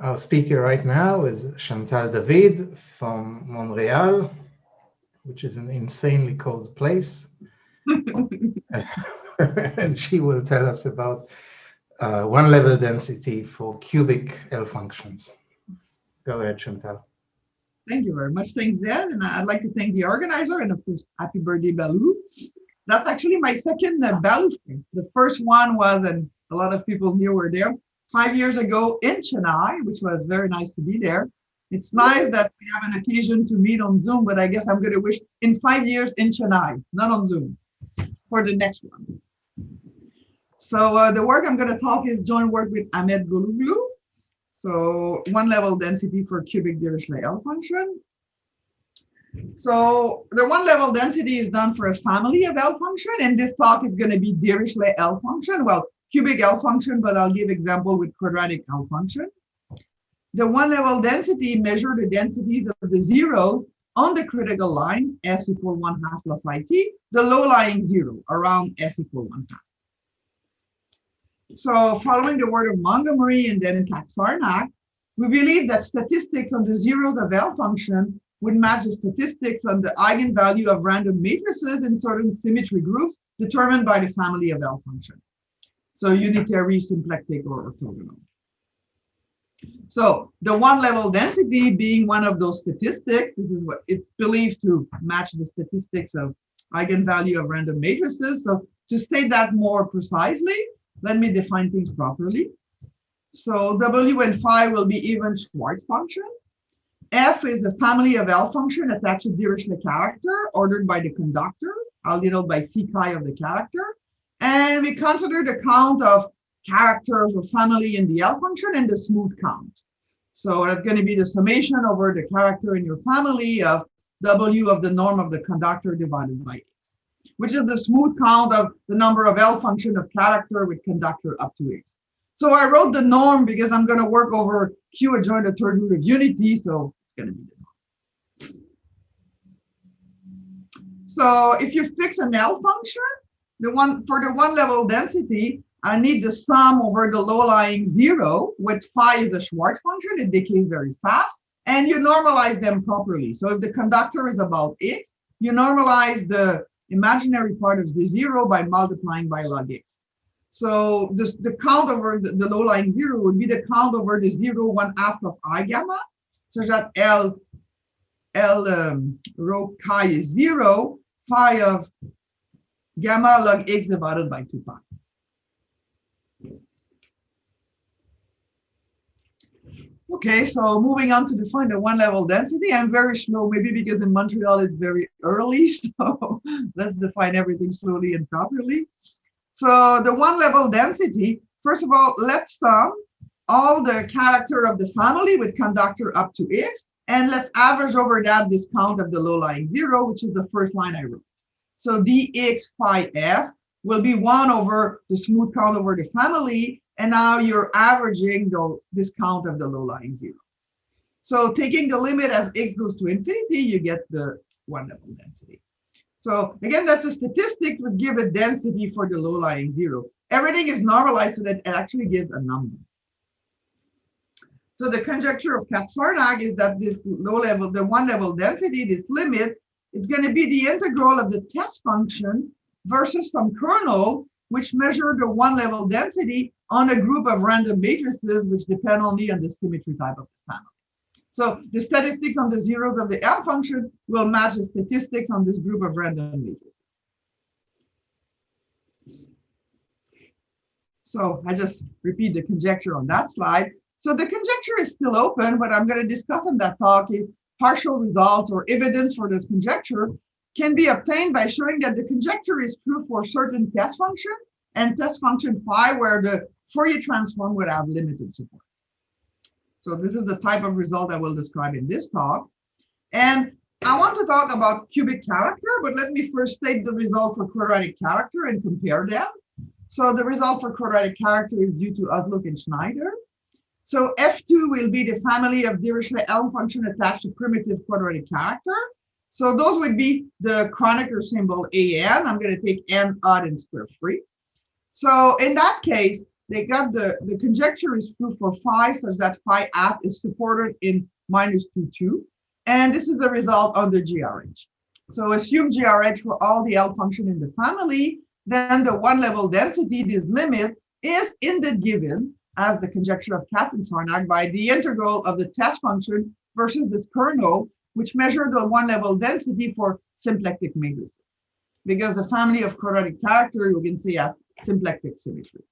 Our speaker right now is Chantal David from Montreal, which is an insanely cold place. And she will tell us about one-level density for cubic L functions. Go ahead, Chantal. Thank you very much. Thanks, Zed. And I'd like to thank the organizer and, of course, happy birthday, Baloo. That's actually my second Baloo stream. The first one was, and a lot of people here were there, 5 years ago in Chennai, which was very nice to be there. It's nice that we have an occasion to meet on Zoom, but I guess I'm going to wish in 5 years in Chennai, not on Zoom, for the next one. So the work I'm going to talk is joint work with Ahmet Guloglu. So one-level density for cubic Dirichlet L function. So the one-level density is done for a family of L function, and this talk is going to be Dirichlet L function. Well, cubic L function, but I'll give example with quadratic L function. The one-level density measure the densities of the zeros on the critical line, s equal 1/2 plus it, the low-lying zero around s equal 1/2. So following the word of Montgomery and then Katz-Sarnak, we believe that statistics on the zeros of L function would match the statistics on the eigenvalue of random matrices in certain symmetry groups determined by the family of L function. So unitary, symplectic, or orthogonal. So the one-level density being one of those statistics, this is what it's believed to match the statistics of eigenvalue of random matrices. So to state that more precisely, let me define things properly. So W and phi will be even Schwartz function. F is a family of L function attached to Dirichlet character ordered by the conductor, denoted by C chi of the character. And we consider the count of characters or family in the L function and the smooth count. So that's going to be the summation over the character in your family of W of the norm of the conductor divided by X, which is the smooth count of the number of L function of character with conductor up to X. So I wrote the norm because I'm going to work over Q adjoint the third root of unity, so it's going to be the norm. So if you fix an L function, for the one-level density, I need the sum over the low-lying zero, with phi is a Schwartz function, it decays very fast, and you normalize them properly. So if the conductor is about X, you normalize the imaginary part of the zero by multiplying by log X. So the count over the low-lying zero would be the count over the 0, 1/2 plus I gamma, such that L rho chi is 0, phi of gamma log X divided by 2 pi. Okay, so moving on to define the one-level density. I'm very slow, maybe because in Montreal it's very early, so let's define everything slowly and properly. So the one-level density, first of all, let's sum all the character of the family with conductor up to X, and let's average over that this count of the low-lying zero, which is the first line I wrote. So dx phi f will be 1 over the smooth count over the family, and now you're averaging this count of the low-lying zero. So taking the limit as x goes to infinity, you get the one-level density. So again, that's a statistic would give a density for the low-lying zero. Everything is normalized so that it actually gives a number. So the conjecture of Katz-Sarnak is that this low-level, the one-level density, this limit, it's going to be the integral of the test function versus some kernel, which measure the one-level density on a group of random matrices, which depend only on the symmetry type of the family. So the statistics on the zeros of the L function will match the statistics on this group of random matrices. So I just repeat the conjecture on that slide. So the conjecture is still open. What I'm going to discuss in that talk is partial results or evidence for this conjecture can be obtained by showing that the conjecture is true for certain test function and test function phi where the Fourier transform would have limited support. So this is the type of result I will describe in this talk. And I want to talk about cubic character, but let me first state the result for quadratic character and compare them. So the result for quadratic character is due to Oslook and Schneider. So F2 will be the family of Dirichlet L function attached to primitive quadratic character. So those would be the Kronecker symbol AN. I'm going to take N odd and square free. So in that case, they got the conjecture is true for phi such that phi at is supported in minus 2, 2. And this is the result of the GRH. So assume GRH for all the L function in the family, then the one level density, this limit, is indeed given as the conjecture of Katz-Sarnak by the integral of the test function versus this kernel, which measures the one level density for symplectic matrices. Because the family of quadratic character you can see as symplectic symmetry.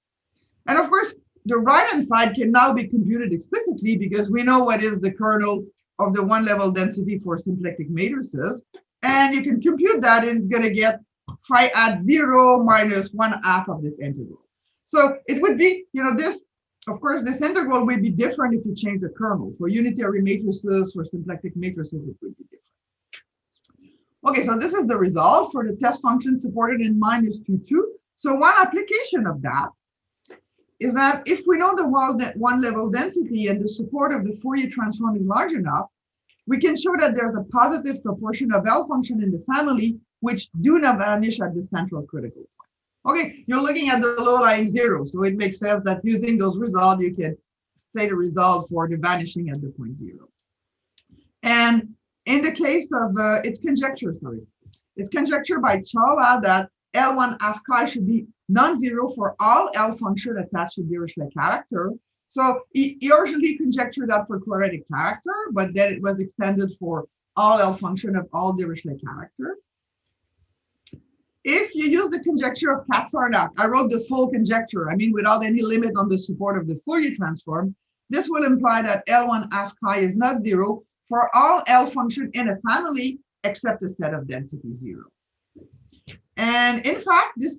And of course, the right-hand side can now be computed explicitly because we know what is the kernel of the one level density for symplectic matrices. And you can compute that and it's going to get phi at 0 minus 1/2 of this integral. So it would be, this, of course, this integral would be different if you change the kernel. For unitary matrices, for symplectic matrices, it would be different. Okay, so this is the result for the test function supported in minus 2, 2. So one application of that is that if we know the one level density and the support of the Fourier transform is large enough, we can show that there's a positive proportion of L function in the family which do not vanish at the central critical point. Okay, you're looking at the low-lying zero, so it makes sense that using those results, you can say the result for the vanishing at the point 0. And in the case of, it's conjecture by Chantal that L1 half chi should be non-zero for all L function attached to Dirichlet character. So he originally conjectured that for quadratic character, but then it was extended for all L function of all Dirichlet character. If you use the conjecture of Katz-Sarnak, I wrote the full conjecture, without any limit on the support of the Fourier transform, this will imply that L1 half chi is not zero for all L function in a family except a set of density 0. And in fact, the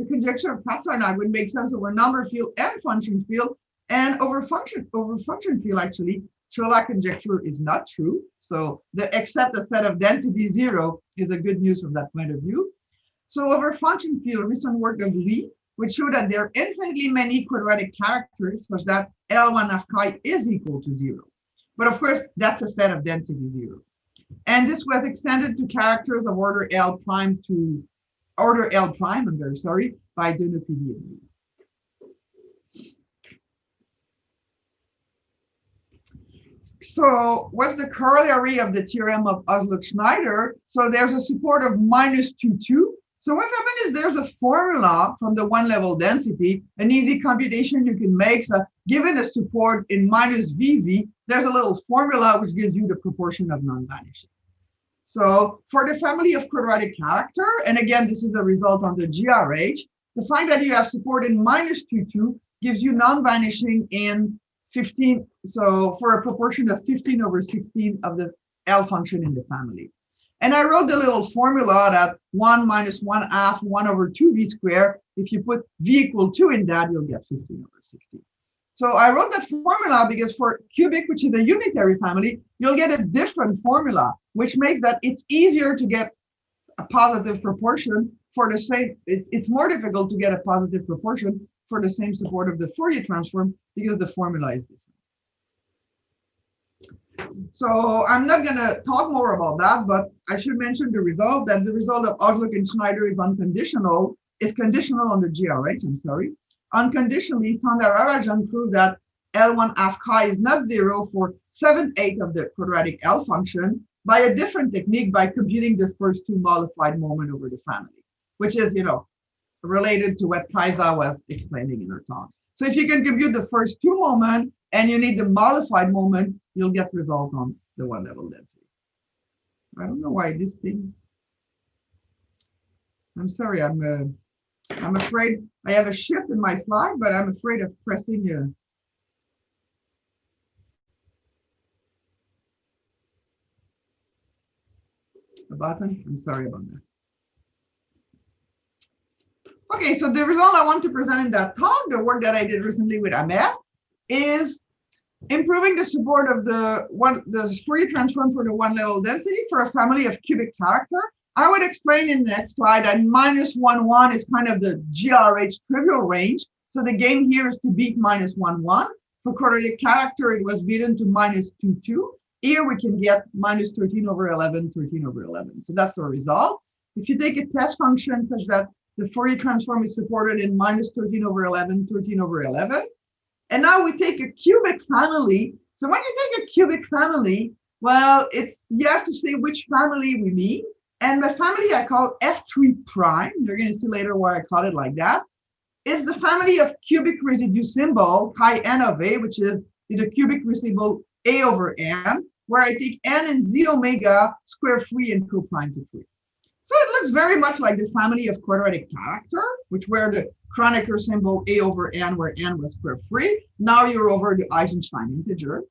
conjecture of Patterson would make sense over number field and function field, and over function field actually, Chantal conjecture is not true. So the except a set of density 0 is a good news from that point of view. So over function field, recent work of Lee would show that there are infinitely many quadratic characters such that L1 half chi is equal to 0. But of course, that's a set of density 0. And this was extended to characters of order L prime by Dirichlet and Lee. So what's the corollary of the theorem of Guloglu-Schneider? So there's a support of minus 2, 2. So what's happened is there's a formula from the one level density, an easy computation you can make. So given a support in minus VV, there's a little formula which gives you the proportion of non-vanishing. So for the family of quadratic character, and again, this is a result of the GRH, the fact that you have support in minus 2, 2 gives you non-vanishing in 15. So for a proportion of 15 over 16 of the L function in the family. And I wrote the little formula that 1 minus 1/2, 1 over 2v squared. If you put v equal 2 in that, you'll get 15 over 16. So I wrote that formula because for cubic, which is a unitary family, you'll get a different formula, which makes that it's easier to get a positive proportion for the same. It's more difficult to get a positive proportion for the same support of the Fourier transform because the formula is different. So I'm not going to talk more about that, but I should mention the result that the result of Guloglu and Schneider is unconditional. It's conditional on the GRH, Unconditionally, Sandar-Arajan proved that L1 half chi is not 0 for 7/8 of the quadratic L function by a different technique by computing the first two modified moment over the family, which is, related to what Kaisa was explaining in her talk. So if you can compute the first two moments and you need the modified moment, you'll get result on the one level density. I don't know why this thing. I'm sorry, I'm afraid I have a shift in my slide, but I'm afraid of pressing a button. I'm sorry about that. Okay, so the result I want to present in that talk, the work that I did recently with Ahmet, is improving the support of the Fourier transform for the one level density for a family of cubic character. I would explain in the next slide that -1, is kind of the GRH trivial range. So the game here is to beat -1. For quadratic character, it was beaten to -2, 2. Here we can get -13 over 11, 13 over 11. So that's the result. If you take a test function such that the Fourier transform is supported in minus 13 over 11, 13 over 11. And now we take a cubic family. So when you take a cubic family, well, you have to say which family we mean. And the family I call F3 prime, you're going to see later why I call it like that, is the family of cubic residue symbol chi n of A, which is the cubic residue A over n, where I take n and z omega square free and co-prime to free. So it looks very much like the family of quadratic character, which were the Kronecker symbol A over n, where n was square free. Now you're over the Eisenstein integer.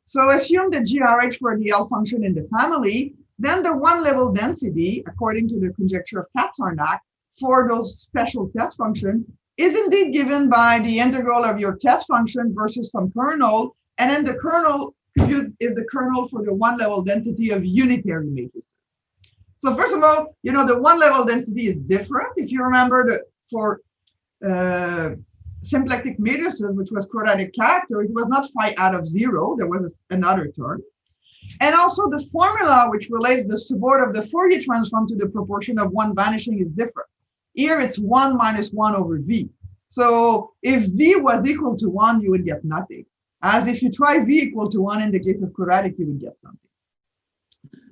So assume the GRH for the L function in the family, then the one level density, according to the conjecture of Katz-Sarnak, for those special test function is indeed given by the integral of your test function versus some kernel, and then the kernel is the kernel for the one level density of unitary matrices. So first of all, the one level density is different. If you remember for symplectic matrices, which was quadratic character, it was not phi out of 0. There was another term. And also the formula which relates the support of the Fourier transform to the proportion of one vanishing is different. Here it's 1 minus 1 over v. So if v was equal to 1, you would get nothing. As if you try v equal to 1 in the case of quadratic, you would get something.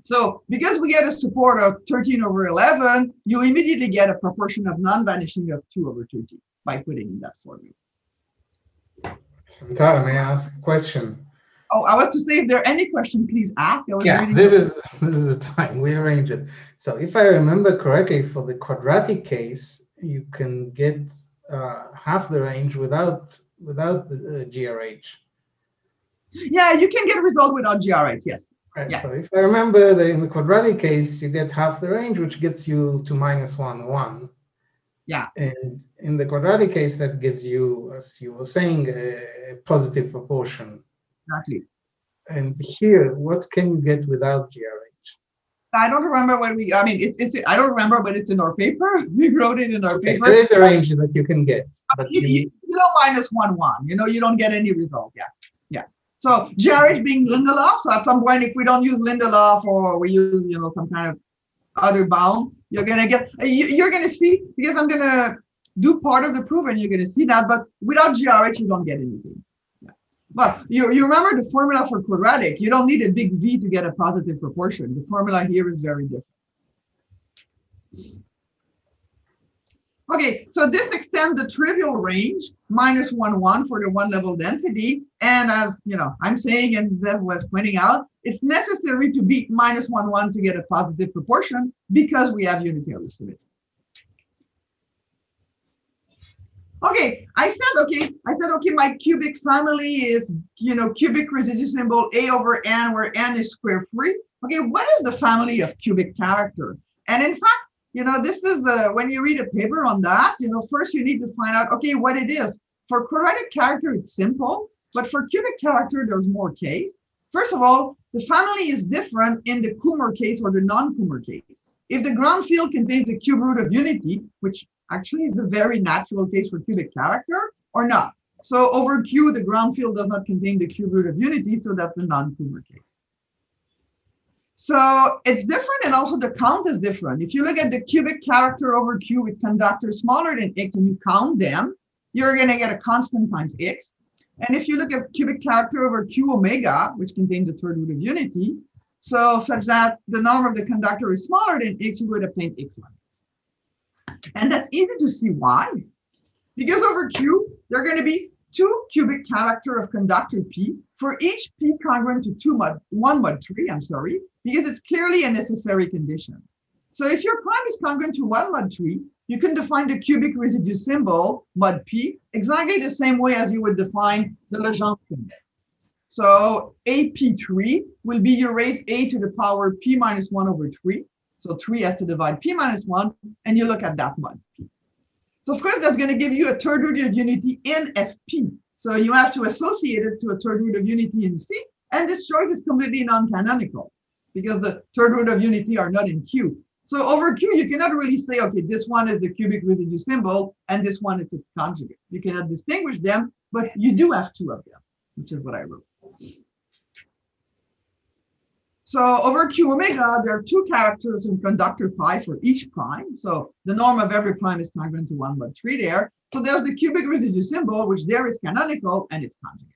So because we get a support of 13 over 11, you immediately get a proportion of non-vanishing of 2 over 13 by putting in that formula. Chantal, may I ask a question? Oh, I was to say, if there are any questions, please ask. This is the time we arrange it. So if I remember correctly, for the quadratic case, you can get half the range without the GRH. Yeah, you can get a result without GRH, yes. Right. Yeah. So if I remember, in the quadratic case, you get half the range, which gets you to minus 1, 1. Yeah. And in the quadratic case, that gives you, as you were saying, a positive proportion. Exactly. And here, what can you get without GRH? I don't remember when I don't remember, but it's in our paper. We wrote it in our paper. There is a range that you can get. But you know, minus 1, 1. You don't get any result. Yeah. Yeah. So GRH being Lindelof. So at some point, if we don't use Lindelof or we use, some kind of other bound, you're going to get, you're going to see, because I'm going to do part of the proof and you're going to see that, but without GRH, you don't get anything. But you remember the formula for quadratic. You don't need a big V to get a positive proportion. The formula here is very different. Okay, so this extends the trivial range, minus 1, 1 for the one level density. And as I'm saying, and Zev was pointing out, it's necessary to beat minus 1, 1 to get a positive proportion because we have unitary symmetry. Okay, I said, okay, my cubic family is, cubic residue symbol A over n, where n is square free. Okay, what is the family of cubic character? And in fact, this is, when you read a paper on that, first you need to find out, okay, what it is. For quadratic character, it's simple, but for cubic character, there's more case. First of all, the family is different in the Kummer case or the non-Kummer case. If the ground field contains the cube root of unity, which actually is a very natural case for cubic character, or not. So over Q, the ground field does not contain the cube root of unity, so that's the non-Kummer case. So it's different, and also the count is different. If you look at the cubic character over Q with conductors smaller than x and you count them, you're going to get a constant times x. And if you look at cubic character over Q omega, which contains the third root of unity, so such that the norm of the conductor is smaller than x, you would obtain x minus. And that's easy to see why. Because over Q, there are going to be 2 cubic character of conductor P for each P congruent to 1 mod 3, because it's clearly a necessary condition. So if your prime is congruent to 1 mod 3, you can define the cubic residue symbol, mod P, exactly the same way as you would define the Legendre symbol. So AP3 will be you raise A to the power P minus 1 over 3. So 3 has to divide P minus 1, and you look at that mod P. So of course, that's going to give you a third root of unity in FP. So you have to associate it to a third root of unity in C, and this choice is completely non-canonical because the third root of unity are not in Q. So over Q, you cannot really say, okay, this one is the cubic residue symbol, and this one is its conjugate. You cannot distinguish them, but you do have 2 of them, which is what I wrote. So over Q omega, there are two characters in conductor pi for each prime. So the norm of every prime is congruent to 1 but 3 there. So there's the cubic residue symbol, which there is canonical and it's conjugate.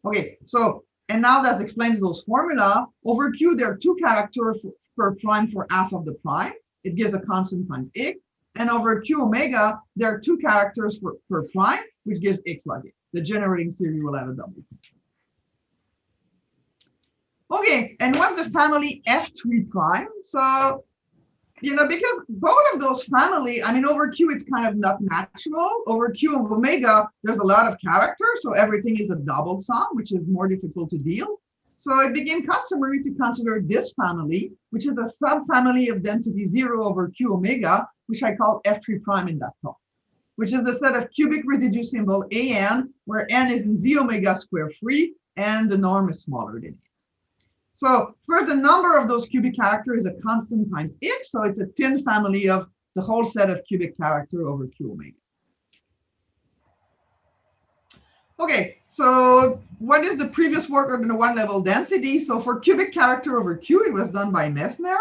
Okay, so, and now that explains those formula. Over Q, there are two characters per prime for half of the prime. It gives a constant times x. And over Q omega, there are two characters per prime, which gives x log x. The generating theory will have a double. Okay, and what's the family F3 prime? So, you know, because both of those family, I mean, over Q, it's kind of not natural. Over Q of omega, there's a lot of characters, so everything is a double sum, which is more difficult to deal. So it became customary to consider this family, which is a subfamily of density 0 over Q omega, which I call F3 prime in that talk, which is the set of cubic residue symbol AN, where N is in Z omega square free, and the norm is smaller than it. So first, the number of those cubic characters is a constant times x, so it's a tin family of the whole set of cubic character over Q omega. Okay, so what is the previous work on the one level density? So for cubic character over Q, it was done by Messner.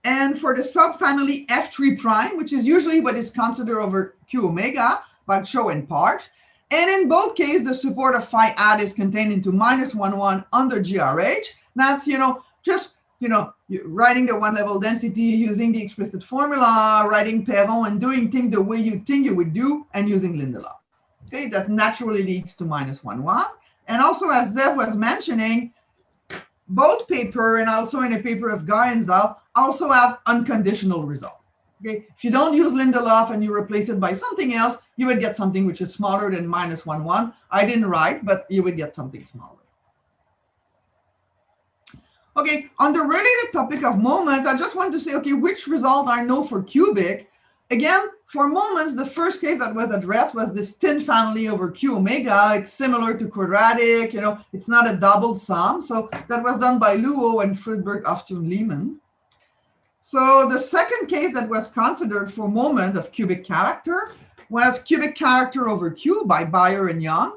And for the subfamily F3 prime, which is usually what is considered over Q omega, but shown in part. And in both cases, the support of phi add is contained into -1,1 under GRH. That's, you know, just, you know, writing the one level density using the explicit formula, writing Perron and doing things the way you think you would do and using Lindelof. Okay, that naturally leads to -1,1. And also, as Zev was mentioning, both paper and also in a paper of Guy and Zal also have unconditional result. Okay, if you don't use Lindelof and you replace it by something else, you would get something which is smaller than -1,1. I didn't write, but you would get something smaller. Okay, on the related topic of moments, I just want to say, okay, which result I know for cubic. Again, for moments, the first case that was addressed was this tin family over Q omega. It's similar to quadratic, you know, it's not a double sum. So that was done by Luo and Friedberg, Oftun, Lehman. So the second case that was considered for moment of cubic character was cubic character over Q by Bayer and Young.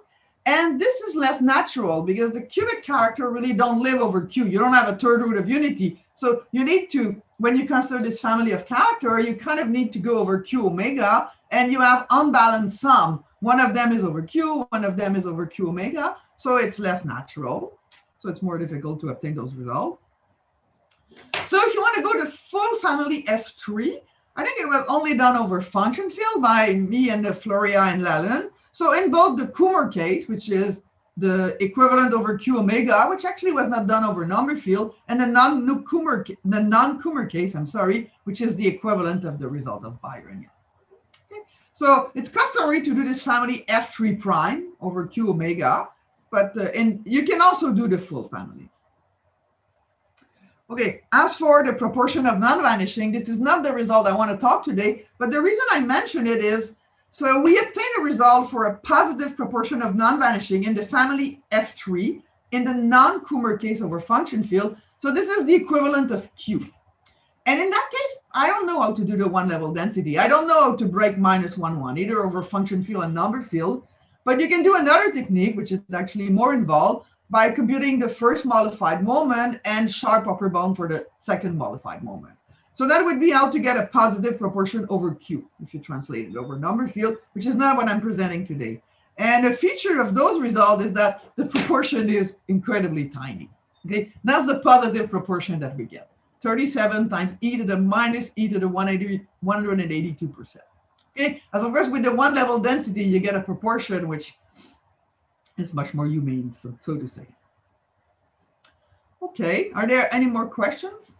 And this is less natural because the cubic character really don't live over Q. You don't have a third root of unity. So you need to, when you consider this family of character, you kind of need to go over Q omega and you have unbalanced sum. One of them is over Q, one of them is over Q omega. So it's less natural. So it's more difficult to obtain those results. So if you want to go to full family F3, I think it was only done over function field by me and the Floria and Lallen. So in both the Kummer case, which is the equivalent over Q omega, which actually was not done over number field, and the non-Kummer case, I'm sorry, which is the equivalent of the result of Bayer and Young. Okay. So it's customary to do this family F3 prime over Q omega, but you can also do the full family. Okay, as for the proportion of non-vanishing, this is not the result I want to talk today, but the reason I mention it is, so we obtain a result for a positive proportion of non-vanishing in the family F3 in the non-Kummer case over function field. So this is the equivalent of Q. And in that case, I don't know how to do the one level density. I don't know how to break -1,1, either over function field and number field, but you can do another technique, which is actually more involved, by computing the first modified moment and sharp upper bound for the second modified moment. So that would be how to get a positive proportion over Q, if you translate it over number field, which is not what I'm presenting today. And a feature of those results is that the proportion is incredibly tiny. Okay, that's the positive proportion that we get. 37 times e to the minus e to the 182%. Okay, as of course, with the one level density, you get a proportion which is much more humane, so to say. Okay, are there any more questions?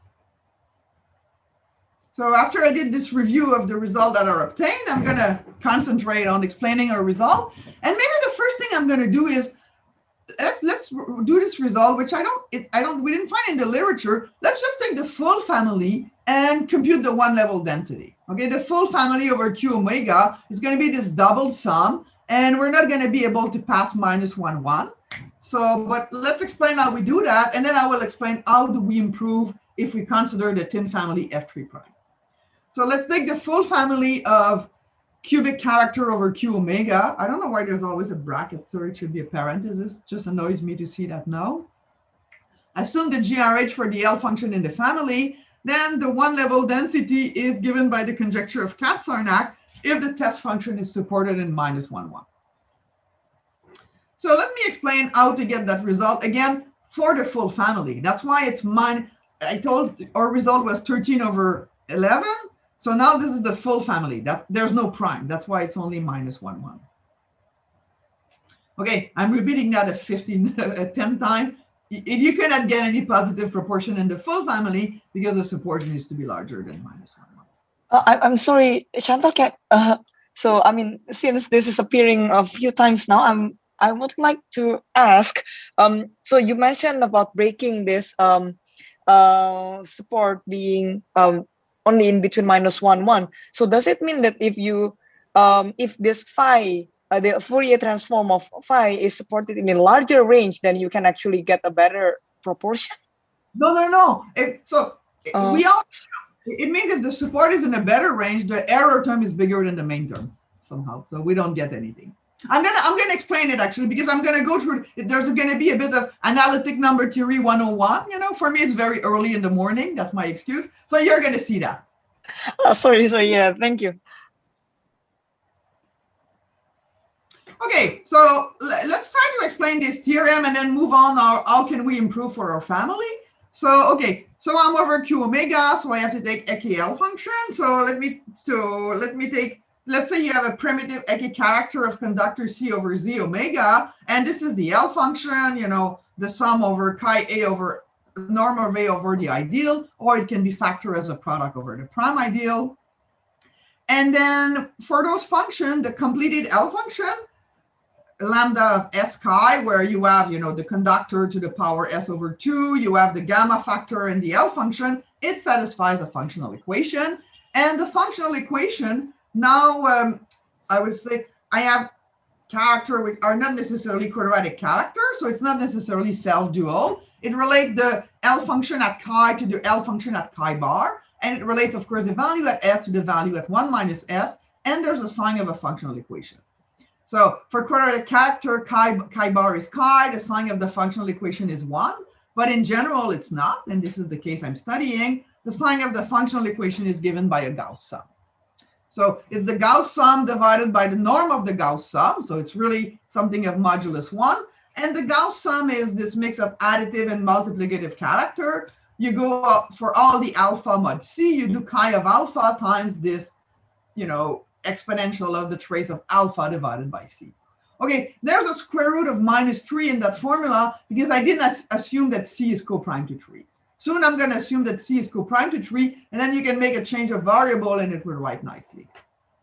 So after I did this review of the result that are obtained, I'm going to concentrate on explaining our result. And maybe the first thing I'm going to do is let's do this result, which we didn't find in the literature. Let's just take the full family and compute the one level density. Okay, the full family over Q omega is going to be this double sum, and we're not going to be able to pass -1,1. So, but let's explain how we do that, and then I will explain how do we improve if we consider the tin family F3 prime. So let's take the full family of cubic character over Q omega. I don't know why there's always a bracket, so it should be a parenthesis. Just annoys me to see that now. assume the GRH for the L function in the family, then the one level density is given by the conjecture of Katz-Sarnak if the test function is supported in -1, 1. So let me explain how to get that result again for the full family. That's why it's mine. I told our result was 13/11. So now this is the full family. There's no prime. That's why it's only -1, 1. Okay, I'm repeating that a 10 times. You cannot get any positive proportion in the full family because the support needs to be larger than -1, 1. I'm sorry, Chantal. So I mean, since this is appearing a few times now, I would like to ask. So you mentioned about breaking this support being only in between -1, 1. So does it mean that if this phi, the Fourier transform of phi is supported in a larger range, then you can actually get a better proportion? No. It means if the support is in a better range, the error term is bigger than the main term somehow. So we don't get anything. I'm gonna explain it actually because I'm gonna go through. There's gonna be a bit of analytic number theory 101. For me it's very early in the morning. That's my excuse. So you're gonna see that. Sorry. Yeah, thank you. Okay, so let's try to explain this theorem and then move on. How can we improve for our family? So okay, so I'm over Q omega, so I have to take EKL function. So let me take. Let's say you have a primitive Eke character of conductor C over Z omega, and this is the L function, the sum over chi A over norm of A over the ideal, or it can be factored as a product over the prime ideal. And then for those functions, the completed L function, lambda of S chi, where you have, the conductor to the power S over 2, you have the gamma factor in the L function, it satisfies a functional equation. And the functional equation, now, I would say I have character which are not necessarily quadratic characters, so it's not necessarily self-dual. It relates the L function at chi to the L function at chi bar, and it relates, of course, the value at S to the value at 1 minus S, and there's a sign of a functional equation. So for quadratic character, chi bar is chi, the sign of the functional equation is 1, but in general it's not, and this is the case I'm studying. The sign of the functional equation is given by a Gauss sum. So it's the Gauss sum divided by the norm of the Gauss sum. So it's really something of modulus 1. And the Gauss sum is this mix of additive and multiplicative character. You go up for all the alpha mod C, you do chi of alpha times this, exponential of the trace of alpha divided by C. Okay, there's a square root of -3 in that formula because I didn't assume that C is coprime to 3. Soon I'm going to assume that C is coprime to 3, and then you can make a change of variable and it will write nicely.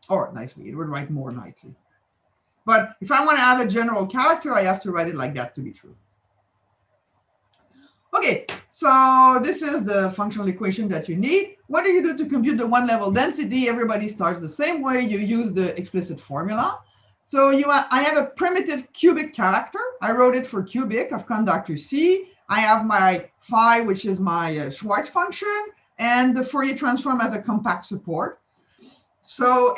Or nicely, it would write more nicely. But if I want to have a general character, I have to write it like that to be true. Okay, so this is the functional equation that you need. What do you do to compute the one level density? Everybody starts the same way. You use the explicit formula. So I have a primitive cubic character. I wrote it for cubic of conductor C. I have my phi, which is my Schwarz function, and the Fourier transform as a compact support. So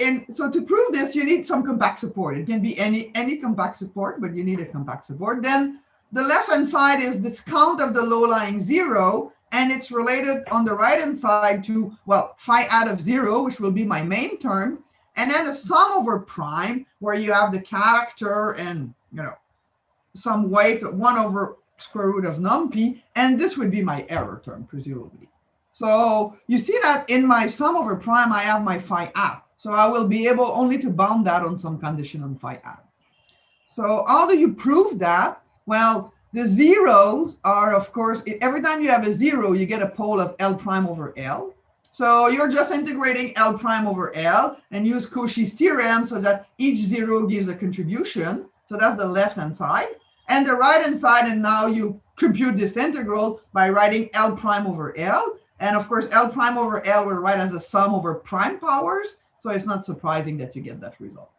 to prove this, you need some compact support. It can be any compact support, but you need a compact support. Then the left-hand side is this count of the low-lying 0, and it's related on the right-hand side to, well, phi add of 0, which will be my main term, and then a sum over prime, where you have the character and, some weight, 1 over square root of num-p, and this would be my error term, presumably. So you see that in my sum over prime, I have my phi add. So I will be able only to bound that on some condition on phi add. So how do you prove that? Well, the zeros are, of course, every time you have a 0, you get a pole of L prime over L. So you're just integrating L prime over L and use Cauchy's theorem so that each 0 gives a contribution. So that's the left-hand side. And the right-hand side, and now you compute this integral by writing L prime over L. And of course, L prime over L will write as a sum over prime powers. So it's not surprising that you get that result.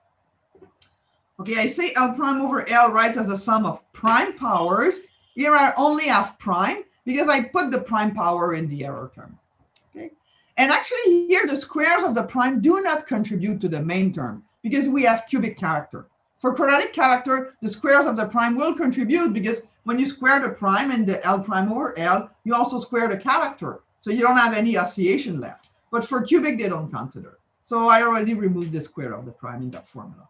Okay, I say L prime over L writes as a sum of prime powers. Here I only have prime because I put the prime power in the error term. Okay, and actually here the squares of the prime do not contribute to the main term because we have cubic character. For quadratic character, the squares of the prime will contribute because when you square the prime and the L prime over L, you also square the character. So you don't have any association left. But for cubic, they don't consider. So I already removed the square of the prime in that formula.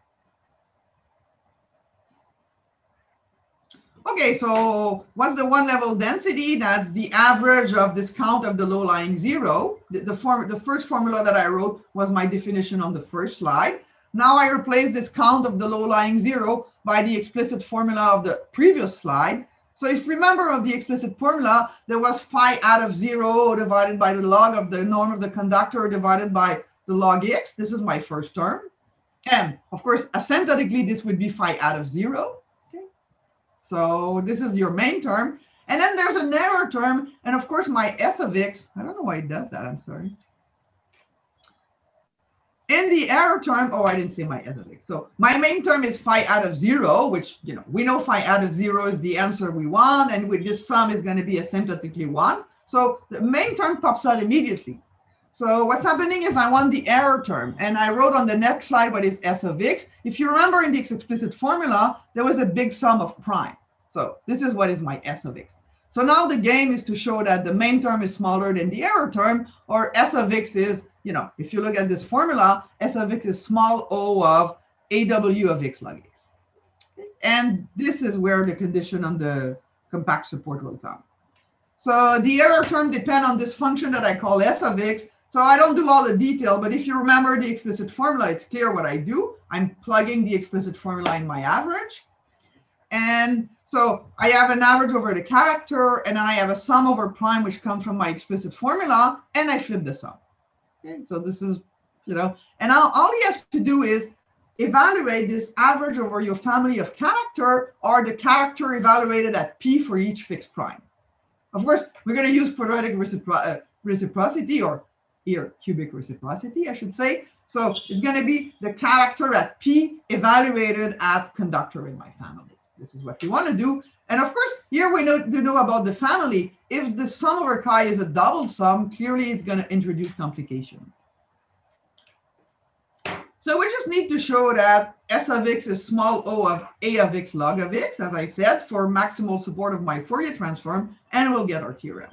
Okay, so what's the one level density? That's the average of this count of the low-lying zero. The first formula that I wrote was my definition on the first slide. Now I replace this count of the low-lying zero by the explicit formula of the previous slide. So if you remember of the explicit formula, there was phi out of 0 divided by the log of the norm of the conductor divided by the log x. This is my first term. And of course, asymptotically, this would be phi out of 0. So this is your main term. And then there's an error term. And of course, my S of x, I don't know why it does that. I'm sorry. In the error term, oh, I didn't say my S of x. So my main term is phi out of 0, which, you know, we know phi out of 0 is the answer we want. And with this sum is going to be asymptotically 1. So the main term pops out immediately. So what's happening is I want the error term. And I wrote on the next slide what is S of x. If you remember in the explicit formula, there was a big sum of prime. So this is what is my S of x. So now the game is to show that the main term is smaller than the error term, or S of x is, you know, if you look at this formula, S of x is small o of AW of x log x. And this is where the condition on the compact support will come. So the error term depends on this function that I call S of x. So I don't do all the detail, but if you remember the explicit formula, it's clear what I do. I'm plugging the explicit formula in my average. And so I have an average over the character, and then I have a sum over prime, which comes from my explicit formula, and I flip the sum. Okay, so this is, you know, and all you have to do is evaluate this average over your family of character, or the character evaluated at P for each fixed prime. Of course, we're going to use quadratic reciprocity, or here, cubic reciprocity, I should say. So it's going to be the character at P evaluated at conductor in my family. This is what we want to do. And of course, here we know to know about the family. If the sum over chi is a double sum, clearly it's going to introduce complication. So we just need to show that S of x is small o of A of x log of x, as I said, for maximal support of my Fourier transform, and we'll get our theorem.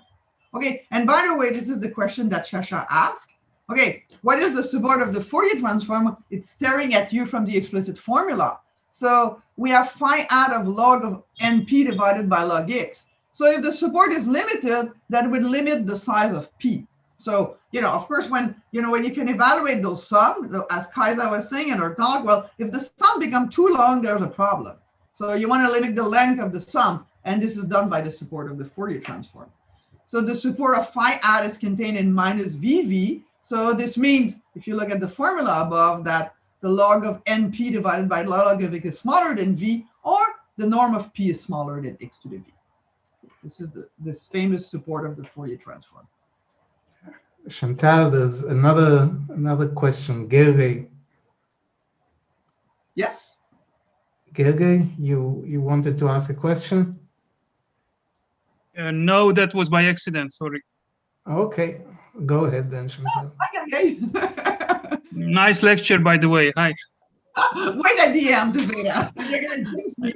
Okay, and by the way, this is the question that Shasha asked. Okay, what is the support of the Fourier transform? It's staring at you from the explicit formula. So we have phi out of log of NP divided by log x. So if the support is limited, that would limit the size of P. So, you know, of course, when you can evaluate those sums, as Kaisa was saying in our talk, well, if the sum becomes too long, there's a problem. So you want to limit the length of the sum, and this is done by the support of the Fourier transform. So the support of phi out is contained in minus VV. So this means, if you look at the formula above, that the log of NP divided by log of x is smaller than V, or the norm of P is smaller than x to the V. This is this famous support of the Fourier transform. Chantal, there's another question. Gergely. Yes. Gergely, you wanted to ask a question? No, that was by accident, sorry. Okay, go ahead then, Chantal. Okay. Nice lecture, by the way. Hi. Wait at the end to say that. You're going to jinx me.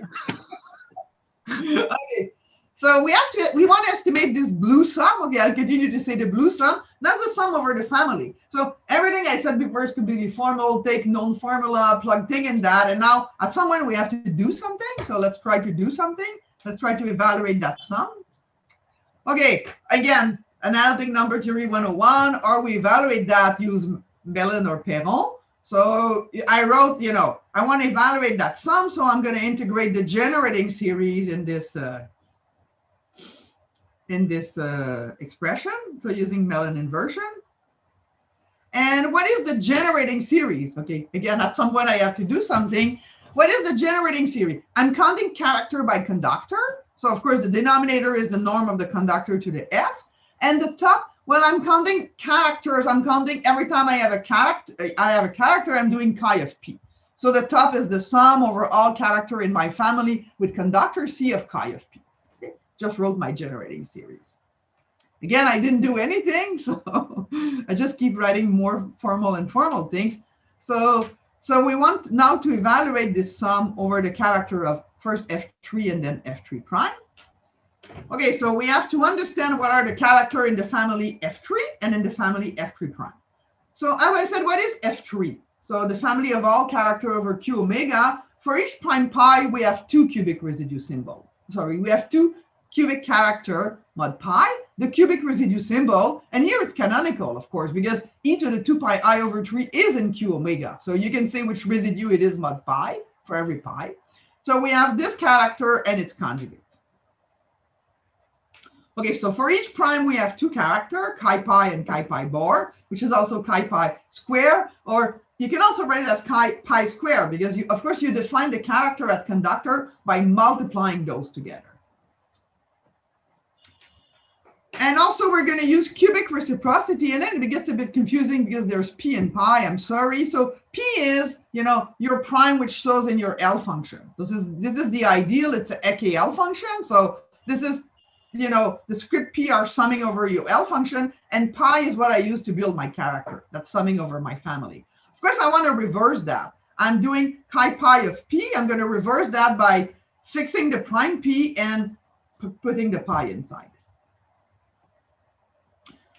Okay. So we want to estimate this blue sum. Okay, I'll continue to say the blue sum. That's the sum over the family. So everything I said before is completely formal. Take known formula, plug thing in that. And now at some point we have to do something. So let's try to do something. Let's try to evaluate that sum. Okay, again, analytic number theory 101, or we evaluate that, use Mellin or Perron. So I wrote, I want to evaluate that sum. So I'm going to integrate the generating series in this expression, so using Mellin inversion. And what is the generating series? Okay, again, at some point I have to do something. What is the generating series? I'm counting character by conductor. So of course the denominator is the norm of the conductor to the S. And the top, well, I'm counting characters. I'm counting every time I have a character, I'm doing chi of P. So the top is the sum over all character in my family with conductor C of chi of P. Just wrote my generating series. Again, I didn't do anything, so I just keep writing more formal and formal things. So we want now to evaluate this sum over the character of first F3 and then F3 prime. Okay, so we have to understand what are the characters in the family F3 and in the family F3 prime. So as I said, what is F3? So the family of all character over Q omega. For each prime pi, we have 2 cubic residue symbol. Sorry, we have 2 cubic character mod pi, the cubic residue symbol, and here it's canonical, of course, because e to the 2 pi I over 3 is in Q omega. So you can say which residue it is mod pi for every pi. So we have this character and its conjugate. Okay, so for each prime, we have 2 characters, chi pi and chi pi bar, which is also chi pi square, or you can also write it as chi pi square, because of course you define the character at conductor by multiplying those together. And also we're going to use cubic reciprocity, and then it gets a bit confusing because there's p and pi, I'm sorry. So p is, your prime which shows in your L function. This is the ideal, it's an EKL function. So this is, the script p are summing over your L function, and pi is what I use to build my character. That's summing over my family. Of course, I want to reverse that. I'm doing chi pi of p. I'm going to reverse that by fixing the prime p and putting the pi inside.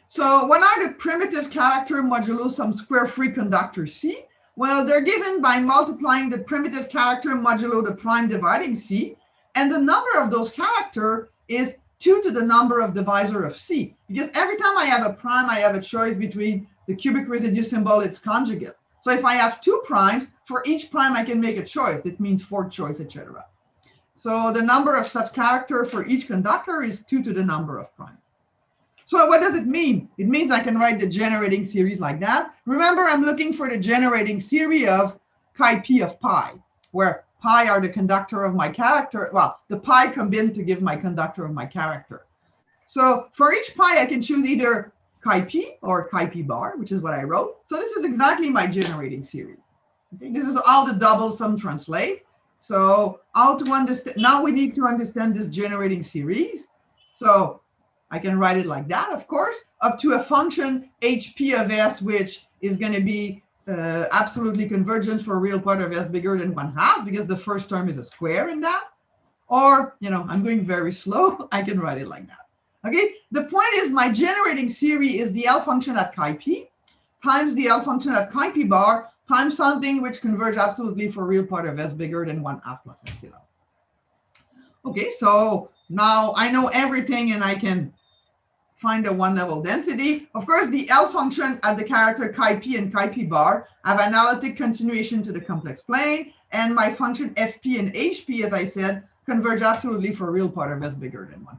So what are the primitive character modulo some square free conductor C? Well, they're given by multiplying the primitive character modulo the prime dividing C, and the number of those characters is 2 to the number of divisor of C, because every time I have a prime, I have a choice between the cubic residue symbol, its conjugate. So if I have 2 primes, for each prime I can make a choice. It means 4 choice, etc. So the number of such character for each conductor is 2 to the number of prime. So what does it mean? It means I can write the generating series like that. Remember, I'm looking for the generating series of chi p of pi, where pi are the conductor of my character. Well, the pi combined to give my conductor of my character. So for each pi, I can choose either chi p or chi p bar, which is what I wrote. So this is exactly my generating series. Okay, this is all the double sum translate. So how to understand, now we need to understand this generating series. So I can write it like that, of course, up to a function hp of s, which is going to be absolutely convergent for a real part of s bigger than 1/2, because the first term is a square in that. Or, I'm going very slow. I can write it like that. Okay, the point is my generating series is the L function at chi p times the L function at chi p bar times something which converges absolutely for a real part of s bigger than 1/2 plus epsilon. Okay, so now I know everything and I can find a one-level density. Of course, the L function at the character chi p and chi p bar have analytic continuation to the complex plane, and my function fp and hp, as I said, converge absolutely for a real part of s bigger than 1/2.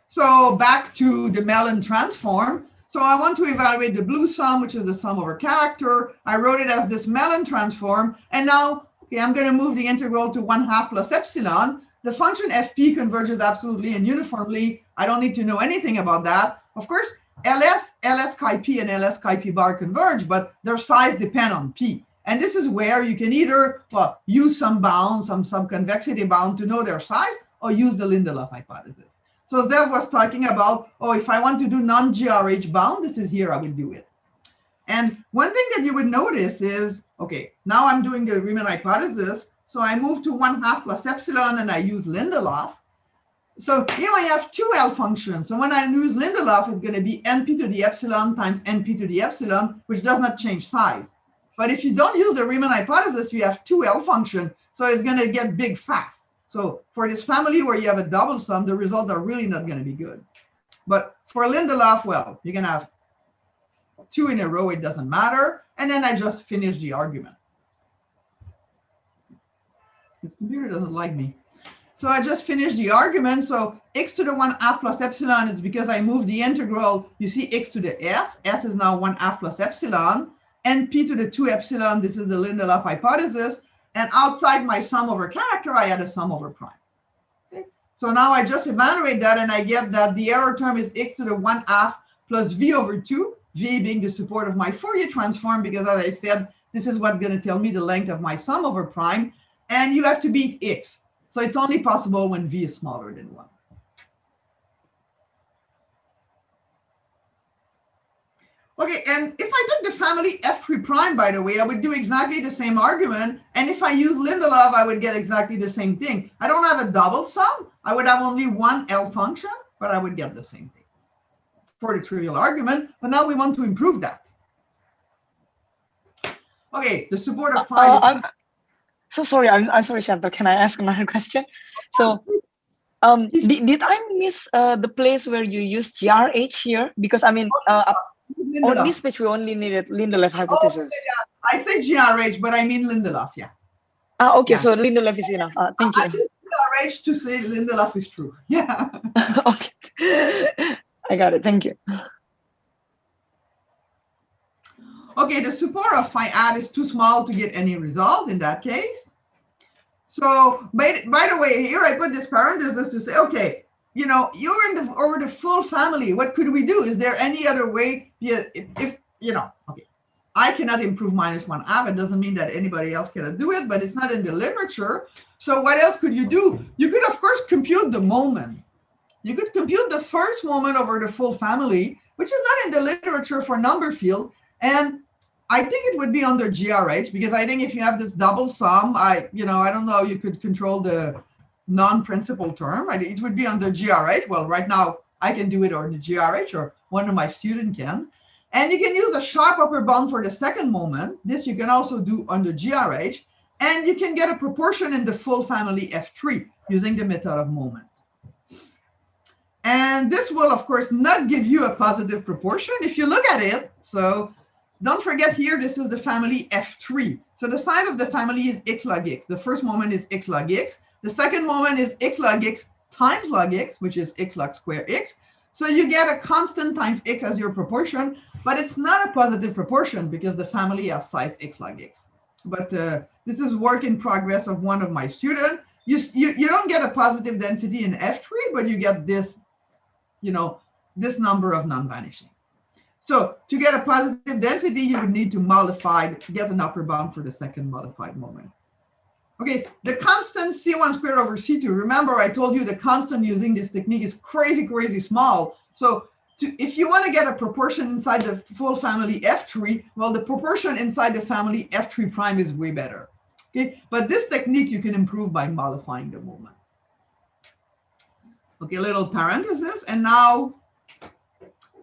So back to the Mellon transform. So I want to evaluate the blue sum, which is the sum over character. I wrote it as this Mellon transform, and now I'm going to move the integral to 1/2 plus epsilon. The function fp converges absolutely and uniformly. I don't need to know anything about that. Of course, ls chi p and ls chi p bar converge, but their size depend on p. And this is where you can either use some bound, some subconvexity bound to know their size, or use the Lindelof hypothesis. So Zev was talking about, if I want to do non-GRH bound, this is here, I will do it. And one thing that you would notice is, now I'm doing the Riemann hypothesis. So I move to 1/2 plus epsilon and I use Lindelof. So here I have 2 L functions. So when I use Lindelof, it's going to be np to the epsilon times np to the epsilon, which does not change size. But if you don't use the Riemann hypothesis, you have 2 L function. So it's going to get big fast. So for this family where you have a double sum, the results are really not going to be good. But for Lindelof, well, you can have 2 in a row, it doesn't matter. And then I just finish the argument. This computer doesn't like me. So I just finished the argument. So x to the 1/2 plus epsilon is because I moved the integral. You see x to the s. S is now 1/2 plus epsilon. And p to the 2 epsilon, this is the Lindelof hypothesis. And outside my sum over character, I add a sum over prime. Okay? So now I just evaluate that and I get that the error term is x to the 1/2 plus v over 2, v being the support of my Fourier transform, because as I said, this is what's going to tell me the length of my sum over prime. And you have to beat x. So it's only possible when v is smaller than 1. Okay, and if I took the family F3 prime, by the way, I would do exactly the same argument. And if I use Lindelof, I would get exactly the same thing. I don't have a double sum. I would have only one L function, but I would get the same thing for the trivial argument. But now we want to improve that. Okay, the support of phi. I'm so sorry. I'm sorry, Chantal. Can I ask another question? So, did I miss the place where you used GRH here? Because I mean, on this page we only needed Lindelof hypothesis. Oh, yeah. I said GRH, but I mean Lindelof. Yeah. Okay. Yeah. So Lindelof is enough. Thank you. I use GRH to say Lindelof is true. Yeah. Okay. I got it. Thank you. Okay, the support of phi add is too small to get any result in that case. So, by the way, here I put this parenthesis to say, okay, you know, you're in over the full family. What could we do? Is there any other way? Yeah, if you know, okay, I cannot improve -1 It doesn't mean that anybody else cannot do it, but it's not in the literature. So what else could you do? You could, of course, compute the moment. You could compute the first moment over the full family, which is not in the literature for number field. And I think it would be under GRH, because I think if you have this double sum, I don't know, you could control the non-principal term. It would be under GRH. Well, right now I can do it under GRH, or one of my students can. And you can use a sharp upper bound for the second moment. This you can also do under GRH. And you can get a proportion in the full family F3 using the method of moment. And this will, of course, not give you a positive proportion if you look at it. So don't forget here, this is the family F3. So the sign of the family is x log x. The first moment is x log x. The second moment is x log x times log x, which is x log square x. So you get a constant times x as your proportion, but it's not a positive proportion because the family has size x log x. But this is work in progress of one of my students. You don't get a positive density in F3, but you get this, this number of non-vanishing. So to get a positive density, you would need to get an upper bound for the second modified moment. Okay, the constant C1 squared over C2. Remember, I told you the constant using this technique is crazy, crazy small. So if you want to get a proportion inside the full family F3, well, the proportion inside the family F3 prime is way better. Okay, but this technique you can improve by modifying the moment. Okay, a little parenthesis, and now,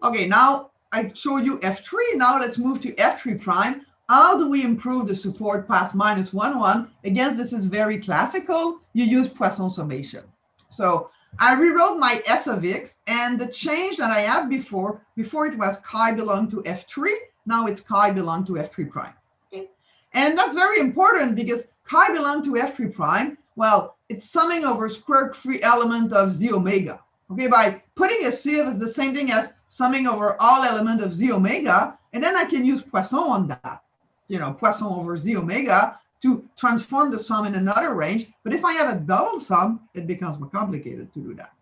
okay, now I showed you F3. Now let's move to F3 prime. How do we improve the support past -1,1? Again, this is very classical. You use Poisson summation. So I rewrote my S of x, and the change that I have before it was chi belong to F3. Now it's chi belong to F3 prime. Okay? And that's very important because chi belong to F3 prime, well, it's summing over square free element of z omega. Okay, by putting a sieve is the same thing as summing over all element of z omega, and then I can use Poisson on that. Poisson over z omega to transform the sum in another range. But if I have a double sum, it becomes more complicated to do that.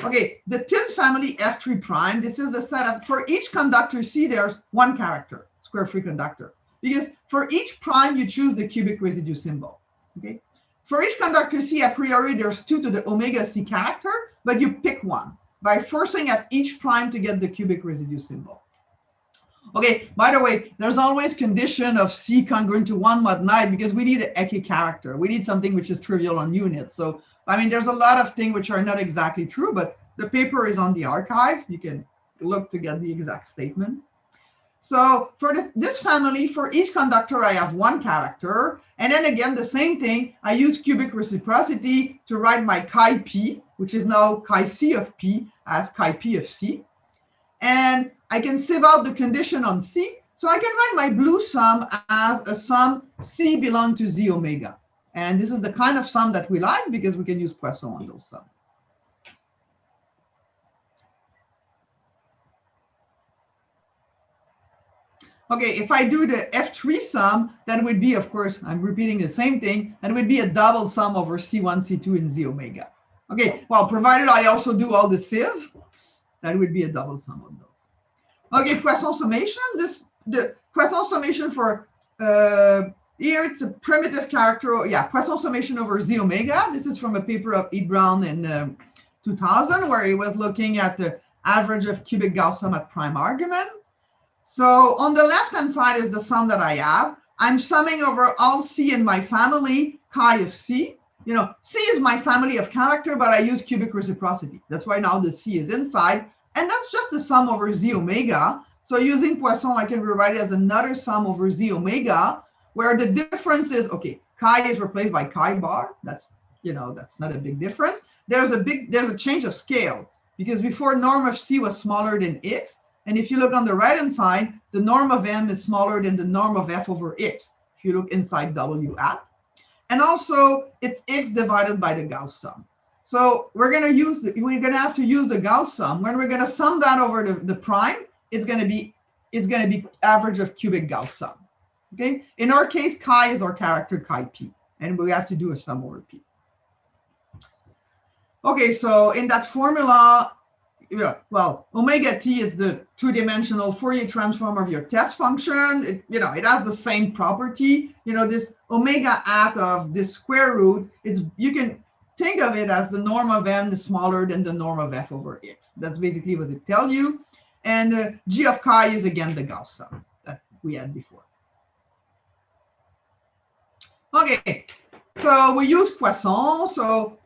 Okay, the tin family F3 prime, this is the setup. For each conductor C, there's one character, square free conductor. Because for each prime, you choose the cubic residue symbol. Okay, for each conductor C, a priori, there's 2 to the omega C character, but you pick one by forcing at each prime to get the cubic residue symbol. Okay, by the way, there's always condition of C congruent to 1 mod 9 because we need an Ecke character. We need something which is trivial on units. So, I mean, there's a lot of things which are not exactly true, but the paper is on the archive. You can look to get the exact statement. So for this family, for each conductor, I have one character. And then again, the same thing, I use cubic reciprocity to write my chi P, which is now chi C of P as chi P of C. And I can sieve out the condition on C. So I can write my blue sum as a sum C belong to Z omega. And this is the kind of sum that we like because we can use Poisson on those sums. Okay, if I do the F3 sum, that would be, of course, I'm repeating the same thing, that would be a double sum over C1, C2, and Z omega. Okay, well, provided I also do all the sieve, that would be a double sum of those. Okay, Poisson summation. The Poisson summation for here, it's a primitive character. Yeah, Poisson summation over Z omega. This is from a paper of Heath-Brown in 2000, where he was looking at the average of cubic Gauss sum at prime argument. So on the left-hand side is the sum that I have. I'm summing over all C in my family, chi of C. You know, C is my family of character, but I use cubic reciprocity. That's why now the C is inside. And that's just the sum over Z omega. So using Poisson, I can rewrite it as another sum over Z omega, where the difference is, okay, chi is replaced by chi bar. That's, you know, that's not a big difference. There's a change of scale, because before norm of C was smaller than X. And if you look on the right-hand side, the norm of M is smaller than the norm of F over X, if you look inside W at. And also, it's X divided by the Gauss sum. So we're going to have to use the Gauss sum. When we're going to sum that over the prime, it's going to be average of cubic Gauss sum. Okay. In our case, chi is our character chi p, and we have to do a sum over p. Okay, so in that formula, yeah, well, omega t is the two-dimensional Fourier transform of your test function. It has the same property. This omega at of this square root, you can think of it as the norm of m is smaller than the norm of f over x. That's basically what it tells you. And g of chi is again the Gauss sum that we had before. Okay. So we use Poisson.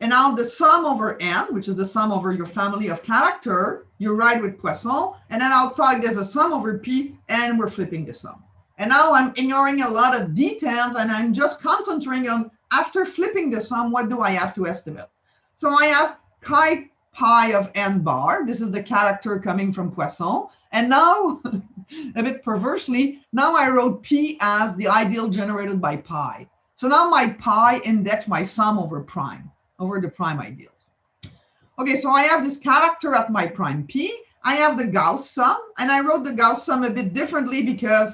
And now the sum over n, which is the sum over your family of character, you write with Poisson. And then outside there's a sum over p, and we're flipping the sum. And now I'm ignoring a lot of details, and I'm just concentrating on, after flipping the sum, what do I have to estimate? So I have chi pi of n bar. This is the character coming from Poisson. And now, a bit perversely, now I wrote p as the ideal generated by pi. So now my pi index my sum over prime, over the prime ideals. Okay, so I have this character at my prime p. I have the Gauss sum, and I wrote the Gauss sum a bit differently because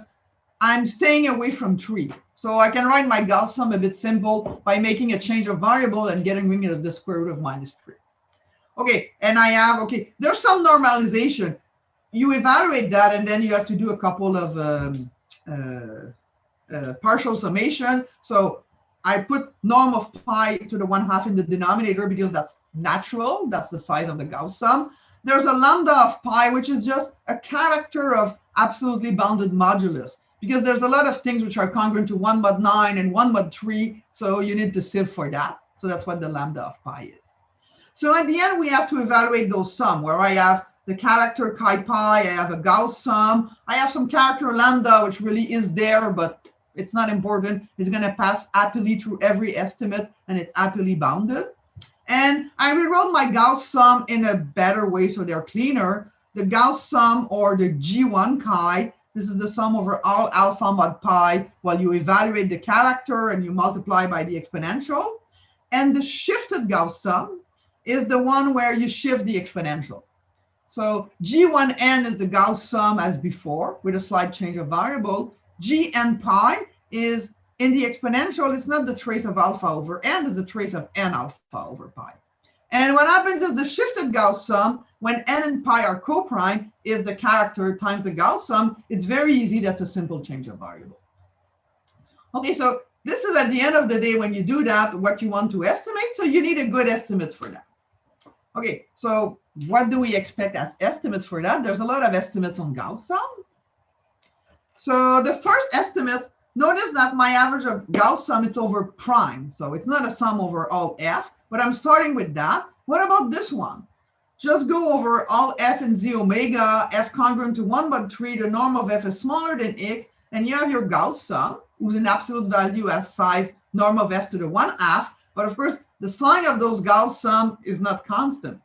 I'm staying away from 3. So I can write my Gauss sum a bit simple by making a change of variable and getting rid of the square root of -3. Okay, and I have, there's some normalization. You evaluate that, and then you have to do a couple of partial summation. So I put norm of pi to the 1/2 in the denominator because that's natural. That's the size of the Gauss sum. There's a lambda of pi, which is just a character of absolutely bounded modulus, because there's a lot of things which are congruent to 1 mod 9 and 1 mod 3. So you need to sieve for that. So that's what the lambda of pi is. So at the end, we have to evaluate those sum where I have the character chi pi, I have a Gauss sum, I have some character lambda, which really is there, but it's not important. It's going to pass happily through every estimate, and it's happily bounded. And I rewrote my Gauss sum in a better way, so they're cleaner. The Gauss sum, or the G1 chi, this is the sum over all alpha mod pi, while you evaluate the character and you multiply by the exponential. And the shifted Gauss sum is the one where you shift the exponential. So G1n is the Gauss sum as before, with a slight change of variable. Gn pi is in the exponential, it's not the trace of alpha over n, it's the trace of n alpha over pi. And what happens is the shifted Gauss sum, when n and pi are coprime, is the character times the Gauss sum. It's very easy, that's a simple change of variable. Okay, so this is at the end of the day, when you do that, what you want to estimate, so you need a good estimate for that. Okay, so what do we expect as estimates for that? There's a lot of estimates on Gauss sum. So the first estimate, notice that my average of Gauss sum, it's over prime. So it's not a sum over all f, but I'm starting with that. What about this one? Just go over all f and z omega, f congruent to 1 mod 3, the norm of f is smaller than x, and you have your Gauss sum, whose an absolute value as size norm of f to the 1/2. But of course, the sign of those Gauss sum is not constant.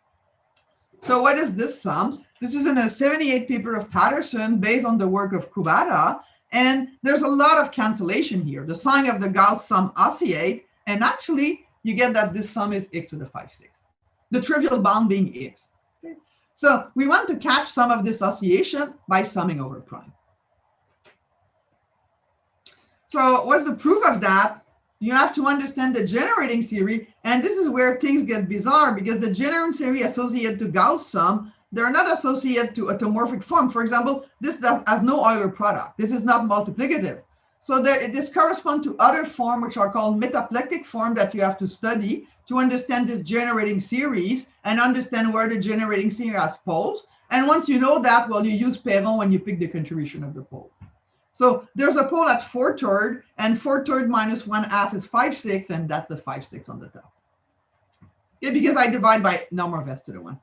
So what is this sum? This is in a 78 paper of Patterson based on the work of Kubota. And there's a lot of cancellation here. The sign of the Gauss sum oscillate. And actually, you get that this sum is x to the 5/6. The trivial bound being x. Okay. So we want to catch some of this oscillation by summing over prime. So what's the proof of that? You have to understand the generating theory. And this is where things get bizarre, because the generating theory associated to Gauss sum, they're not associated to automorphic form. For example, this has no Euler product. This is not multiplicative. So this corresponds to other forms which are called metaplectic form that you have to study to understand this generating series and understand where the generating series has poles. And once you know that, well, you use Perron when you pick the contribution of the pole. So there's a pole at 4/3, and 4/3 minus 1/2 is 5/6, and that's the 5/6 on the top. Yeah, because I divide by norm of S to the 1/2.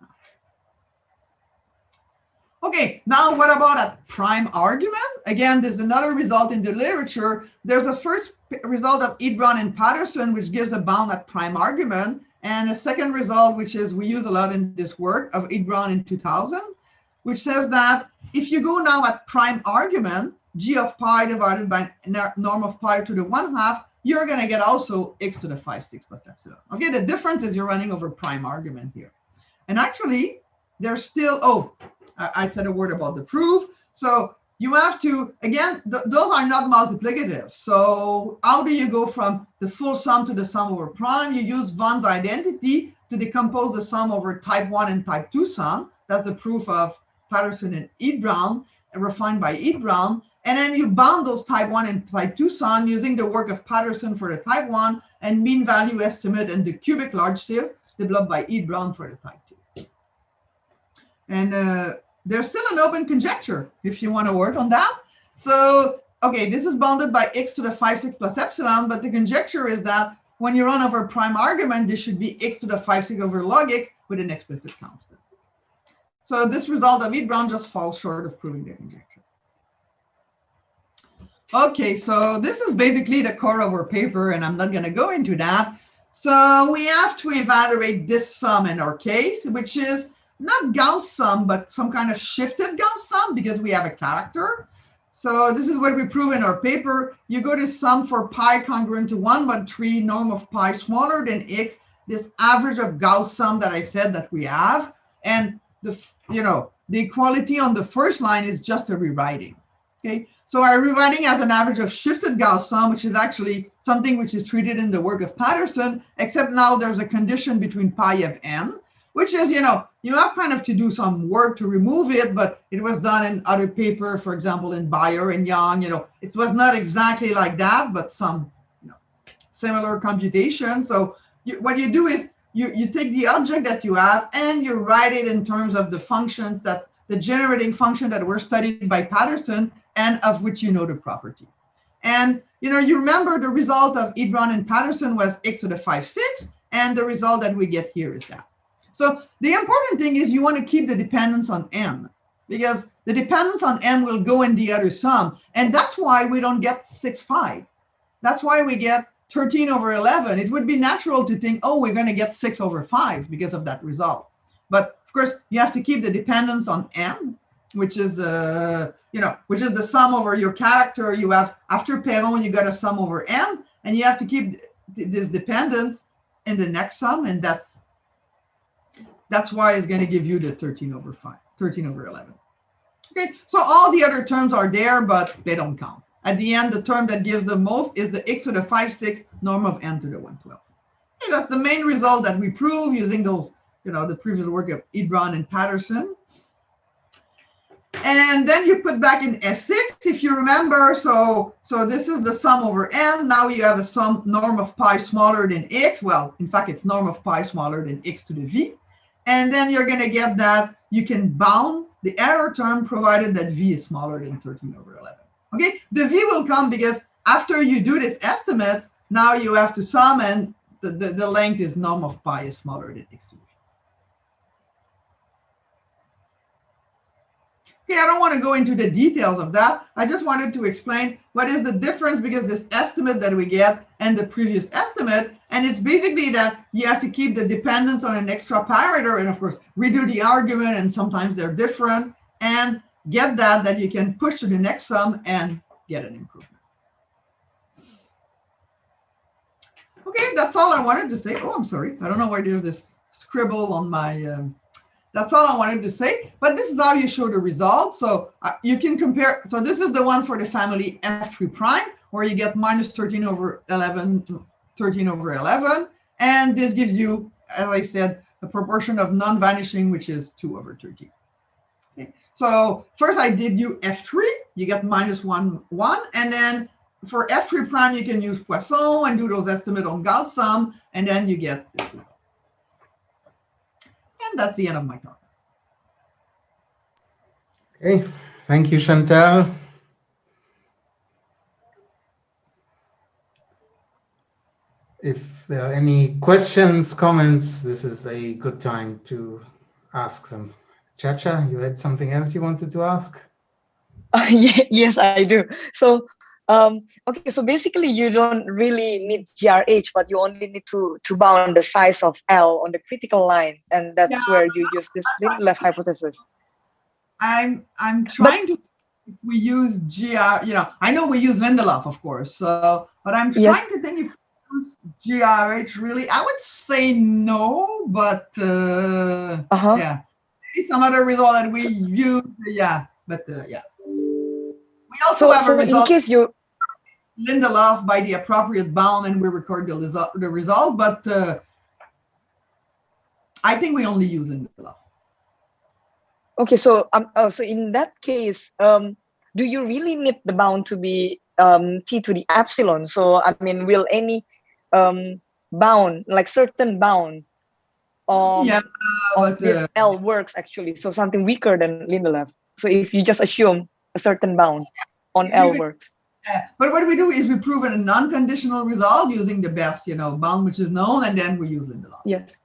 Okay, now what about a prime argument? Again, there's another result in the literature. There's a first result of Heath-Brown and Patterson, which gives a bound at prime argument, and a second result, which is we use a lot in this work, of Heath-Brown in 2000, which says that if you go now at prime argument, g of pi divided by norm of pi to the 1/2, you're going to get also x to the 5/6 plus epsilon. Okay, the difference is you're running over prime argument here. And actually, there's still, I said a word about the proof. So you have to, again, those are not multiplicative. So how do you go from the full sum to the sum over prime? You use Von's identity to decompose the sum over type 1 and type 2 sum. That's the proof of Patterson and Heath-Brown, refined by Heath-Brown. And then you bound those type 1 and type 2 sum using the work of Patterson for the type 1 and mean value estimate and the cubic large sieve developed by Heath-Brown for the type 2. And there's still an open conjecture if you want to work on that. So, okay, this is bounded by x to the 5/6 plus epsilon, but the conjecture is that when you run over prime argument, this should be x to the 5/6 over log x with an explicit constant. So this result of Heath-Brown just falls short of proving the conjecture. Okay, so this is basically the core of our paper, and I'm not going to go into that. So we have to evaluate this sum in our case, which is not Gauss sum, but some kind of shifted Gauss sum because we have a character. So this is what we prove in our paper. You go to sum for pi congruent to 1/3 norm of pi smaller than x, this average of Gauss sum that I said that we have. And the equality on the first line is just a rewriting. Okay, so our rewriting as an average of shifted Gauss sum, which is actually something which is treated in the work of Patterson, except now there's a condition between pi of n, which is, you have kind of to do some work to remove it, but it was done in other paper, for example, in Bayer and Young. It was not exactly like that, but some similar computation. So what you do is you take the object that you have and you write it in terms of the functions that the generating function that were studied by Patterson and of which you know the property. And you remember the result of Heath-Brown and Patterson was x to the 5/6, and the result that we get here is that. So the important thing is you want to keep the dependence on m, because the dependence on m will go in the other sum, and that's why we don't get 6/5. That's why we get 13/11. It would be natural to think, oh, we're going to get 6/5 because of that result. But of course, you have to keep the dependence on m, which is which is the sum over your character. You have, after Perron, you got a sum over m, and you have to keep this dependence in the next sum, and that's why it's going to give you the 13/11. Okay, so all the other terms are there, but they don't count. At the end, the term that gives the most is the x to the 5/6 norm of n to the 1/12. Okay, that's the main result that we prove using those, the previous work of Heath-Brown and Patterson. And then you put back in S6, if you remember. So this is the sum over n. Now you have a sum norm of pi smaller than x. Well, in fact, it's norm of pi smaller than x to the v. And then you're going to get that you can bound the error term provided that v is smaller than 13/11. Okay, the v will come because after you do this estimate, now you have to sum, and the length is norm of pi is smaller than x to the v. Okay, I don't want to go into the details of that. I just wanted to explain what is the difference because this estimate that we get and the previous estimate, and it's basically that you have to keep the dependence on an extra parameter and of course redo the argument, and sometimes they're different, and get that you can push to the next sum and get an improvement. Okay, that's all I wanted to say. Oh, I'm sorry. I don't know why there's this scribble on my that's all I wanted to say, but this is how you show the result. So you can compare. So this is the one for the family F3 prime, where you get minus 13/11, and this gives you, as I said, a proportion of non-vanishing, which is 2/13. Okay. So first I did you F3, you get minus 1, 1, and then for F3 prime, you can use Poisson and do those estimates on Gauss sum, and then you get this result. And that's the end of my talk. Okay, thank you, Chantal. If there are any questions, comments, this is a good time to ask them. Chacha, you had something else you wanted to ask? Yes, I do. So, okay, so basically you don't really need GRH, but you only need to bound the size of L on the critical line, and that's where you use this left hypothesis. I'm trying to. If we use I know we use Lindelof, of course. So, but I'm trying to think if we use GRH really. I would say no, but yeah, maybe some other result that we use. Yeah, but yeah. We also have a result. In case you Lindelof by the appropriate bound, and we record the result. But I think we only use Lindelof. Okay, so so in that case, do you really need the bound to be t to the epsilon? So I mean, will any bound, like certain bound, of this L works actually? So something weaker than Lindelof. So if you just assume a certain bound on L works. But what we do is we prove a non-conditional result using the best, bound which is known, and then we use Lindelof. Yes.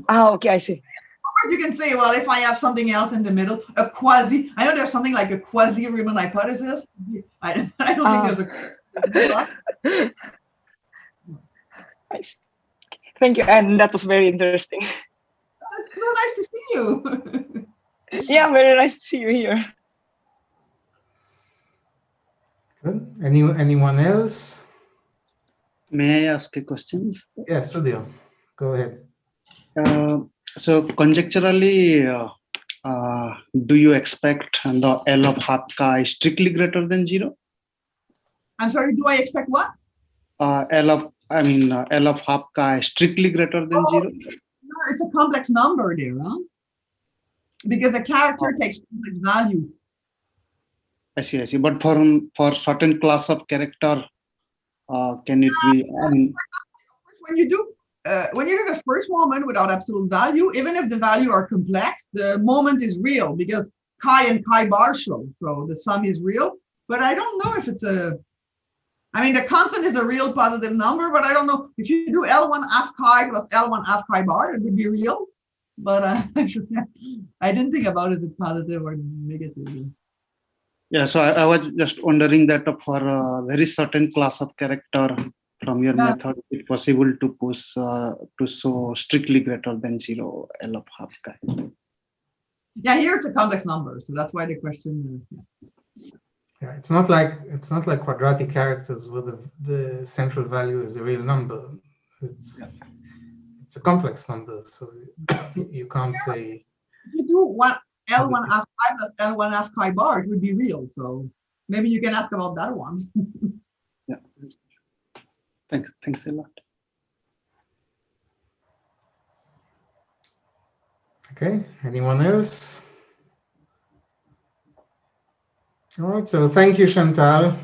Okay, I see. You can say, well, if I have something else in the middle, a quasi, I know there's something like a quasi-Riemann hypothesis. I don't think there's a. Nice. Thank you, and that was very interesting. It's so nice to see you. Yeah, very nice to see you here. Good. Anyone else? May I ask a question? Yes, Studio. Go ahead. So conjecturally, do you expect the L of half chi strictly greater than 0? I'm sorry, do I expect what? L of half chi strictly greater than 0? No, it's a complex number there, huh? Because the character takes complex value. I see. But for certain class of character, can it be? When you do the first moment without absolute value, even if the value are complex, the moment is real because chi and chi bar show, so the sum is real. But I don't know if it's the constant is a real positive number, but I don't know if you do L1 half chi plus L1 half chi bar, it would be real. But I didn't think about it as positive or negative. Yeah, so I was just wondering that for a very certain class of character from your method, it's possible to push to show strictly greater than 0 L of half chi. Yeah, here it's a complex number, so that's why the question. Yeah, it's not like quadratic characters where the central value is a real number. It's a complex number, so you can't say. If you do one L1 half chi plus L1 half chi bar, it would be real. So maybe you can ask about that one. Yeah. Thanks a lot. Okay, anyone else? All right, so thank you, Chantal.